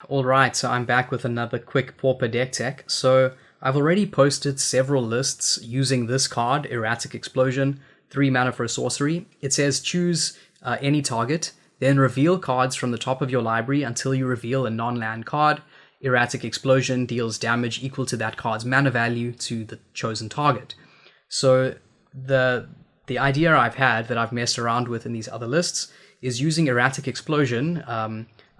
Alright, so I'm back with another quick Pauper deck tech. So I've already posted several lists using this card, Erratic Explosion, 3 mana for a sorcery. It says choose any target, then reveal cards from the top of your library until you reveal a non-land card. Erratic Explosion deals damage equal to that card's mana value to the chosen target. So the idea I've had that I've messed around with in these other lists is using Erratic Explosion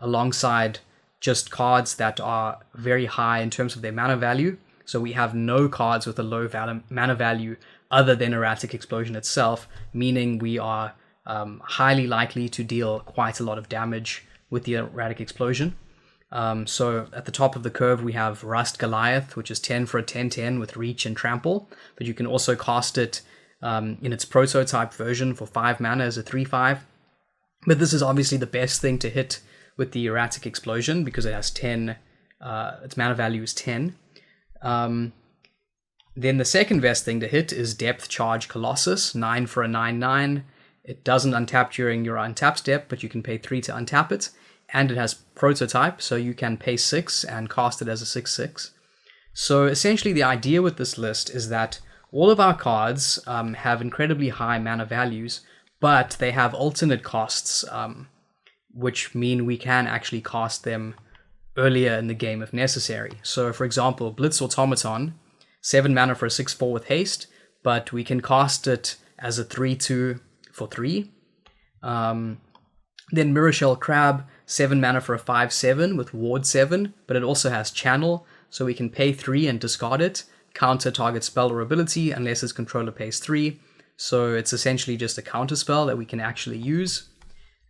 alongside just cards that are very high in terms of their mana value. So we have no cards with a low mana value other than Erratic Explosion itself, meaning we are highly likely to deal quite a lot of damage with the Erratic Explosion. So at the top of the curve we have Rust Goliath, which is 10 for a 10/10 with Reach and Trample, but you can also cast it in its prototype version for 5 mana as a 3/5. But this is obviously the best thing to hit with the Erratic Explosion because it has 10, its mana value is 10. Then the second best thing to hit is Depth Charge Colossus, 9 for a 9/9. It doesn't untap during your untap step, but you can pay 3 to untap it. And it has prototype, so you can pay 6 and cast it as a 6/6. So essentially the idea with this list is that all of our cards have incredibly high mana values, but they have alternate costs, which mean we can actually cast them earlier in the game if necessary. So for example, Blitz Automaton, 7 mana for a 6/4 with haste, but we can cast it as a 3/2 for 3. Then Mirashell Crab, 7 mana for a 5/7 with Ward 7, but it also has Channel, so we can pay 3 and discard it, counter target spell or ability unless its controller pays 3. So it's essentially just a counter spell that we can actually use.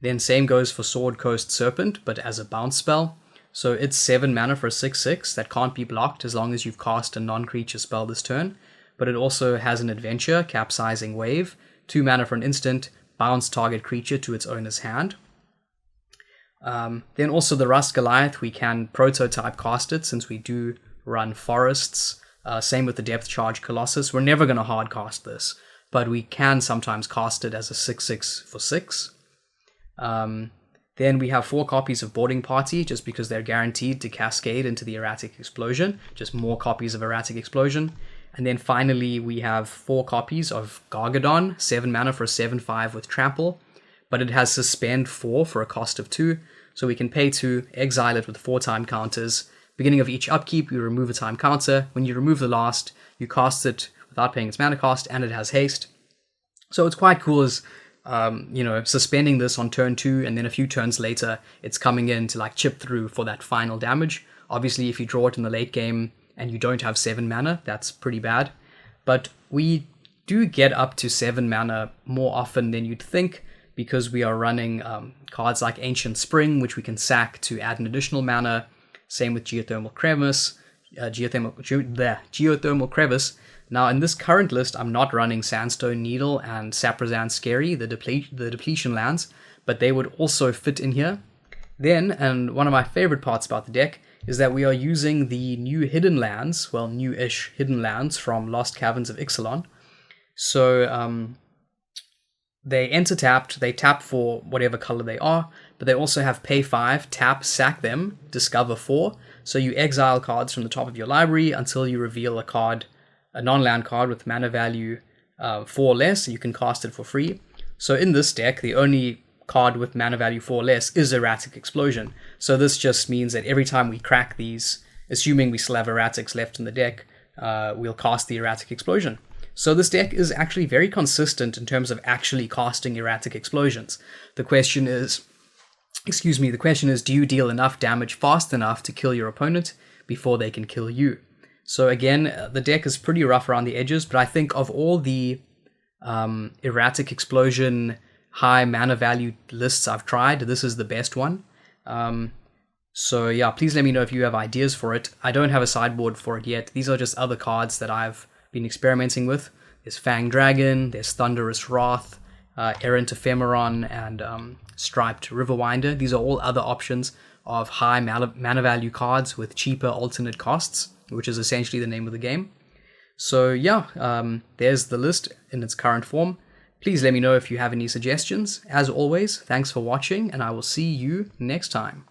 Then same goes for Sword Coast Serpent, but as a bounce spell. So it's 7 mana for a 6/6 that can't be blocked as long as you've cast a non-creature spell this turn. But it also has an adventure, Capsizing Wave, 2 mana for an instant, bounce target creature to its owner's hand. Then also the Rust Goliath, we can prototype cast it since we do run forests. Same with the Depth Charge Colossus. We're never going to hard cast this, but we can sometimes cast it as a 6/6 for 6. Then we have 4 copies of Boarding Party, just because they're guaranteed to cascade into the Erratic Explosion, just more copies of Erratic Explosion. And then finally we have 4 copies of Gargadon, 7 mana for a 7/5 with Trample, but it has Suspend 4 for a cost of 2, so we can pay 2, exile it with 4 time counters. Beginning of each upkeep, you remove a time counter. When you remove the last, you cast it without paying its mana cost, and it has haste. So it's quite cool as suspending this on turn 2, and then a few turns later, it's coming in to like chip through for that final damage. Obviously, if you draw it in the late game and you don't have 7 mana, that's pretty bad. But we do get up to 7 mana more often than you'd think, because we are running cards like Ancient Spring, which we can sack to add an additional mana. Same with Geothermal Crevice. Geothermal Crevice. Now, in this current list, I'm not running Sandstone Needle and Saprazan Scary, the depletion lands, but they would also fit in here. Then, and one of my favorite parts about the deck, is that we are using the new hidden lands, well, new-ish hidden lands from Lost Caverns of Ixalan. So, they enter tapped, they tap for whatever color they are, but they also have pay 5, tap, sack them, discover 4. So you exile cards from the top of your library until you reveal a non-land card with mana value 4 or less, and you can cast it for free. So in this deck, the only card with mana value 4 or less is Erratic Explosion. So this just means that every time we crack these, assuming we still have Erratics left in the deck, we'll cast the Erratic Explosion. So this deck is actually very consistent in terms of actually casting Erratic Explosions. The question is, do you deal enough damage fast enough to kill your opponent before they can kill you? So again, the deck is pretty rough around the edges, but I think of all the Erratic Explosion high mana value lists I've tried, this is the best one. So yeah, please let me know if you have ideas for it. I don't have a sideboard for it yet. These are just other cards that I've been experimenting with. There's Fang Dragon, there's Thunderous Wrath, Errant Ephemeron, and Striped Riverwinder. These are all other options of high mana value cards with cheaper alternate costs, which is essentially the name of the game. So yeah, there's the list in its current form. Please let me know if you have any suggestions. As always, thanks for watching, and I will see you next time.